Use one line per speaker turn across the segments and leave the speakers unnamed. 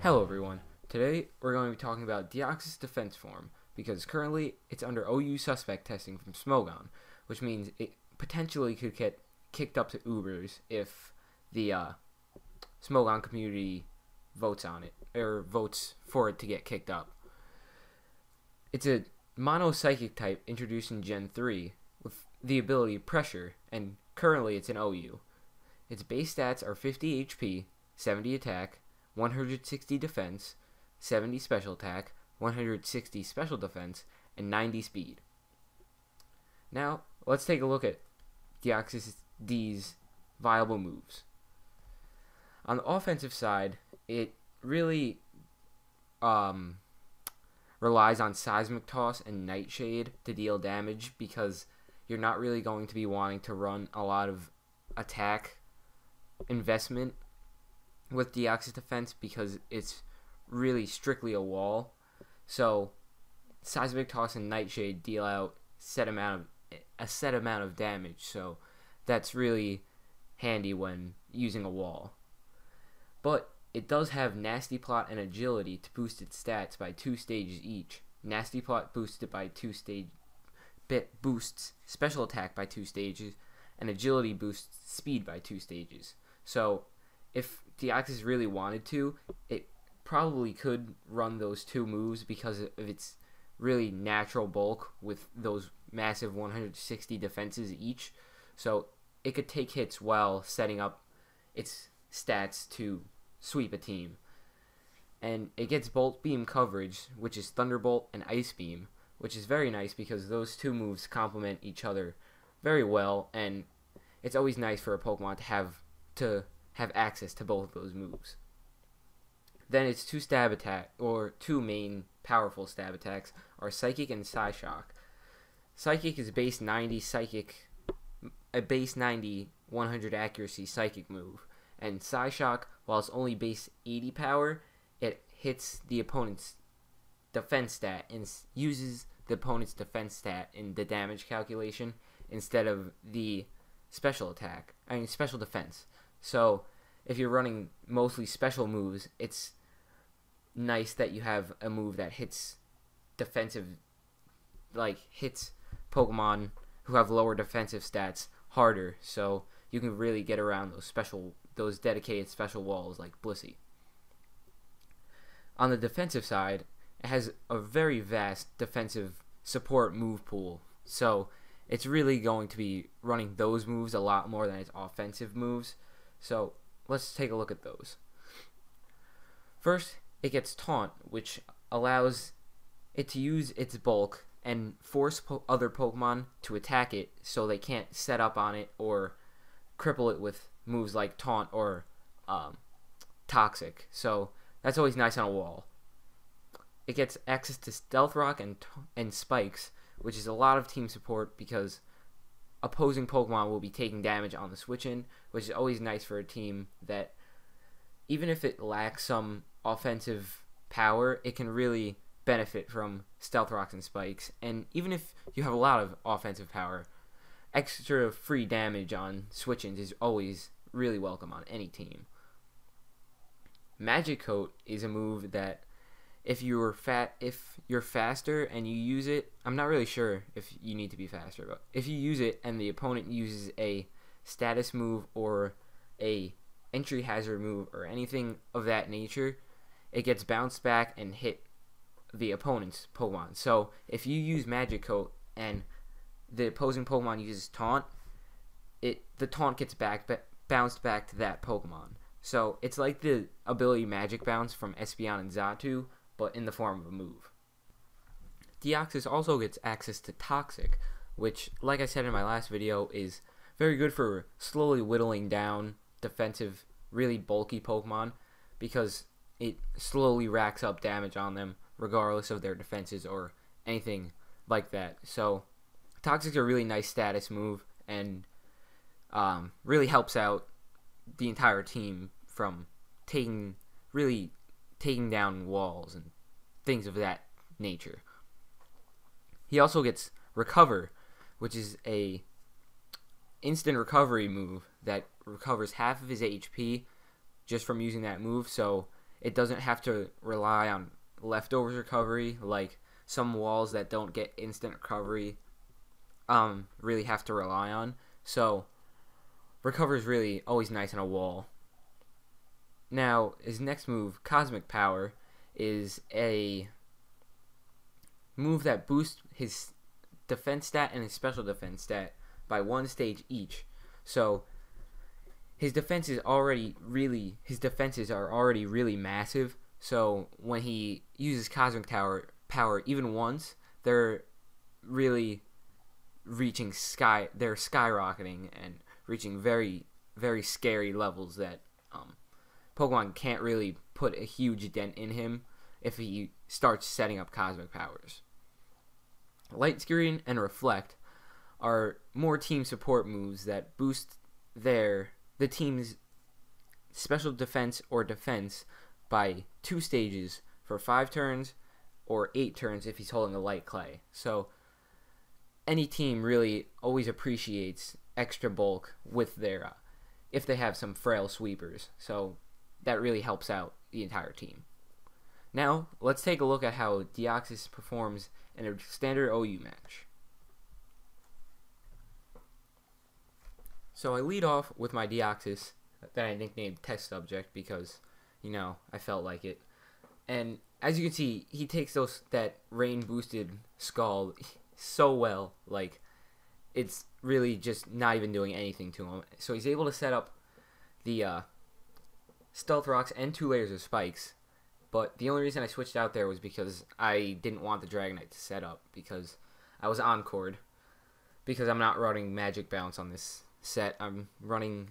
Hello everyone. Today we're going to be talking about Deoxys defense form because currently it's under OU suspect testing from Smogon, which means it potentially could get kicked up to Ubers if the Smogon community votes on it or votes for it to get kicked up. It's a mono psychic type introduced in Gen 3 with the ability Pressure, and currently it's an OU. Its base stats are 50 HP, 70 attack, 160 defense, 70 special attack, 160 special defense, and 90 speed. Now, let's take a look at Deoxys D's viable moves. On the offensive side, it really relies on Seismic Toss and Nightshade to deal damage because you're not really going to be wanting to run a lot of attack investment with Deoxys defense because it's really strictly a wall. So Seismic Toss and Nightshade deal out a set amount of damage, so that's really handy when using a wall. But it does have Nasty Plot and Agility to boost its stats by 2 stages each. Nasty Plot boosts it by 2 boosts special attack by 2 stages, and Agility boosts speed by 2 stages. So if Deoxys really wanted to, it probably could run those 2 moves because of its really natural bulk with those massive 160 defenses each. So it could take hits while setting up its stats to sweep a team. And it gets Bolt Beam coverage, which is Thunderbolt and Ice Beam, which is very nice because those 2 moves complement each other very well, and it's always nice for a Pokemon to have access to both of those moves. Then its 2 main powerful stab attacks are Psychic and Psyshock. Psychic is base 90 a base 90 100 accuracy Psychic move, and Psyshock, while it's only base 80 power, it hits the opponent's defense stat and uses the opponent's defense stat in the damage calculation instead of the special defense. So if you're running mostly special moves, it's nice that you have a move that hits hits Pokemon who have lower defensive stats harder, so you can really get around those dedicated special walls like Blissey. On the defensive side, it has a very vast defensive support move pool, so it's really going to be running those moves a lot more than its offensive moves. So let's take a look at those. First, it gets Taunt, which allows it to use its bulk and force other Pokemon to attack it so they can't set up on it or cripple it with moves like Taunt or Toxic. So that's always nice on a wall. It gets access to Stealth Rock and Spikes, which is a lot of team support because opposing Pokemon will be taking damage on the switch-in, which is always nice for a team that, even if it lacks some offensive power, it can really benefit from Stealth Rocks and Spikes. And even if you have a lot of offensive power, extra free damage on switch-ins is always really welcome on any team. Magic Coat is a move that if you're faster and you use it, I'm not really sure if you need to be faster, but if you use it and the opponent uses a status move or a entry hazard move or anything of that nature, it gets bounced back and hit the opponent's Pokemon. So if you use Magic Coat and the opposing Pokemon uses Taunt, the Taunt gets bounced back to that Pokemon. So it's like the ability Magic Bounce from Espeon and Xatu, but in the form of a move. Deoxys also gets access to Toxic, which, like I said in my last video, is very good for slowly whittling down defensive, really bulky Pokemon because it slowly racks up damage on them regardless of their defenses or anything like that. So Toxic's a really nice status move and really helps out the entire team from taking down walls and things of that nature. He also gets Recover, which is a instant recovery move that recovers half of his HP just from using that move. So it doesn't have to rely on leftovers recovery like some walls that don't get instant recovery really have to rely on. So recover is really always nice on a wall. Now, his next move, Cosmic Power, is a move that boosts his defense stat and his special defense stat by 1 stage each. So his defenses are already really massive. So when he uses Cosmic Power even once, they're really they're skyrocketing and reaching very, very scary levels that Pokemon can't really put a huge dent in him if he starts setting up Cosmic Powers. Light Screen and Reflect are more team support moves that boost the team's special defense or defense by 2 stages for 5 turns or 8 turns if he's holding a Light Clay. So any team really always appreciates extra bulk with their if they have some frail sweepers. So that really helps out the entire team. Now, let's take a look at how Deoxys performs in a standard OU match. So I lead off with my Deoxys that I nicknamed Test Subject because, I felt like it. And as you can see, he takes that rain boosted Scald so well. Like, it's really just not even doing anything to him. So he's able to set up the Stealth Rocks and 2 layers of spikes. But the only reason I switched out there was because I didn't want the Dragonite to set up because I was Encored. Because I'm not running Magic Bounce on this set. I'm running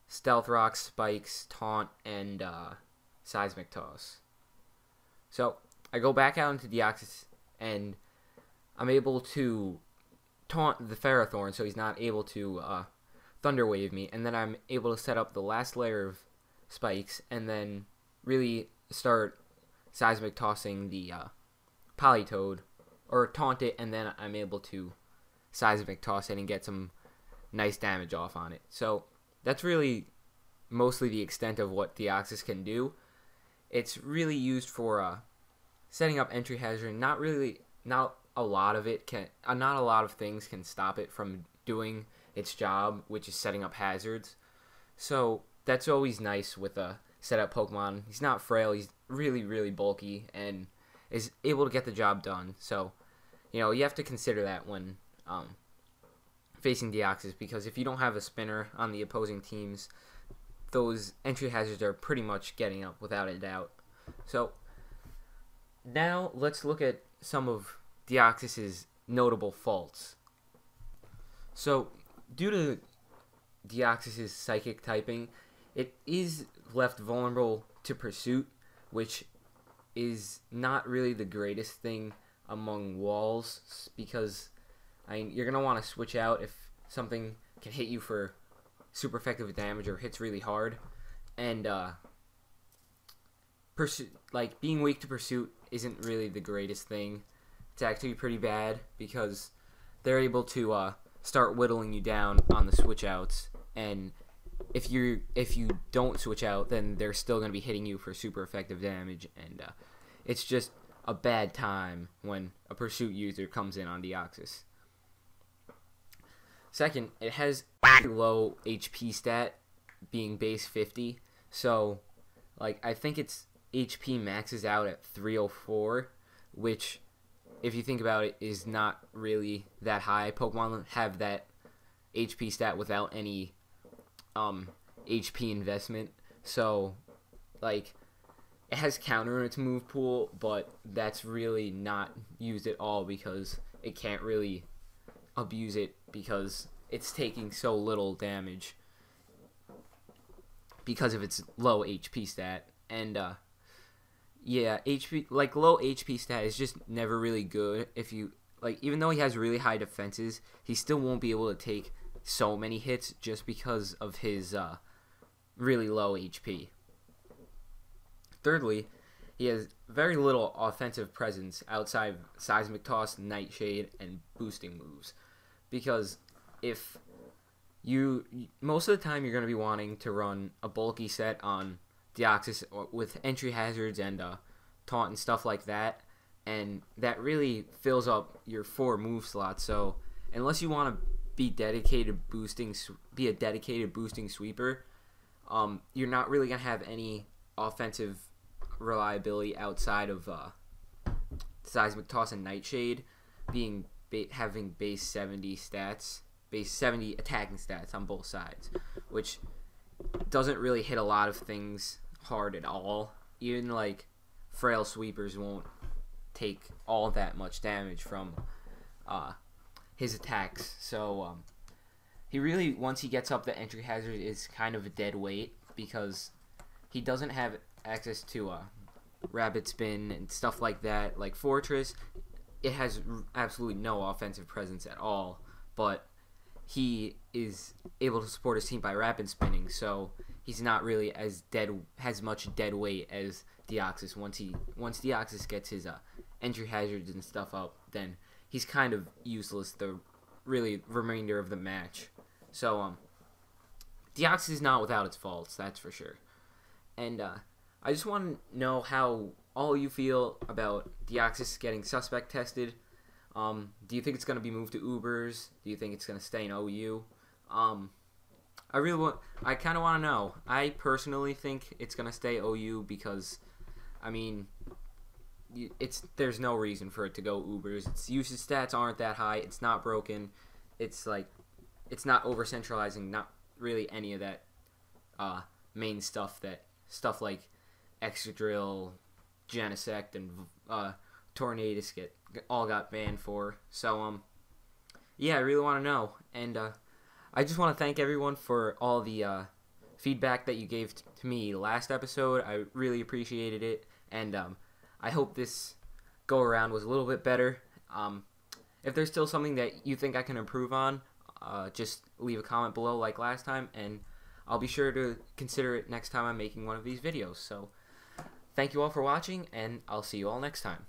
Stealth Rocks, Spikes, Taunt, and Seismic Toss. So I go back out into Deoxys and I'm able to taunt the Ferrothorn so he's not able to Thunder Wave me, and then I'm able to set up the last layer of spikes and then really start Seismic Tossing the Politoed, or taunt it, and then I'm able to Seismic Toss it and get some nice damage off on it. So that's really mostly the extent of what Deoxys can do. It's really used for setting up entry hazard. Not a lot of things can stop it from doing its job, which is setting up hazards. So that's always nice with a setup Pokemon. He's not frail. He's really, really bulky and is able to get the job done. So, you have to consider that when facing Deoxys, because if you don't have a spinner on the opposing teams, those entry hazards are pretty much getting up without a doubt. So now let's look at some of Deoxys' notable faults. So due to Deoxys' psychic typing, it is left vulnerable to Pursuit, which is not really the greatest thing among walls, because you're going to want to switch out if something can hit you for super effective damage or hits really hard. And being weak to Pursuit isn't really the greatest thing. It's actually pretty bad because they're able to start whittling you down on the switch outs, and if you don't switch out, then they're still going to be hitting you for super effective damage, and it's just a bad time when a Pursuit user comes in on Deoxys. Second, it has low HP stat, being base 50, so I think its HP maxes out at 304, which, if you think about it, is not really that high. Pokemon have that HP stat without any HP investment, so it has counter in its move pool, but that's really not used at all because it can't really abuse it because it's taking so little damage because of its low HP stat. And yeah, low HP stat is just never really good. If you even though he has really high defenses, he still won't be able to take so many hits just because of his really low HP. Thirdly, he has very little offensive presence outside of Seismic Toss, Nightshade, and boosting moves. Because most of the time you're going to be wanting to run a bulky set on Deoxys with entry hazards and taunt and stuff like that, and that really fills up your 4 move slots. So unless you want to be a dedicated boosting sweeper, you're not really gonna have any offensive reliability outside of Seismic Toss and Nightshade having base 70 stats, base 70 attacking stats on both sides, which doesn't really hit a lot of things hard at all. Even like frail sweepers won't take all that much damage from his attacks. So he really, once he gets up the entry hazard, is kind of a dead weight because he doesn't have access to rapid spin and stuff like that. Like Fortress, it has absolutely no offensive presence at all, but he is able to support his team by rapid spinning, so he's not really as much dead weight as Deoxys. Once Deoxys gets his entry hazards and stuff up, then he's kind of useless the remainder of the match. So Deoxys is not without its faults, that's for sure. And I just want to know how all you feel about Deoxys getting suspect tested. Do you think it's going to be moved to Ubers? Do you think it's going to stay in OU? I kind of want to know. I personally think it's going to stay OU because, I mean, there's no reason for it to go Ubers. Its usage stats aren't that high. It's not broken. It's not over centralizing. Not really any of that main stuff like Excadrill, Genesect, and Tornadus all got banned for. So yeah, I really want to know, and I just want to thank everyone for all the feedback that you gave to me last episode. I really appreciated it, and I hope this go around was a little bit better. If there's still something that you think I can improve on, just leave a comment below like last time, and I'll be sure to consider it next time I'm making one of these videos. So thank you all for watching, and I'll see you all next time.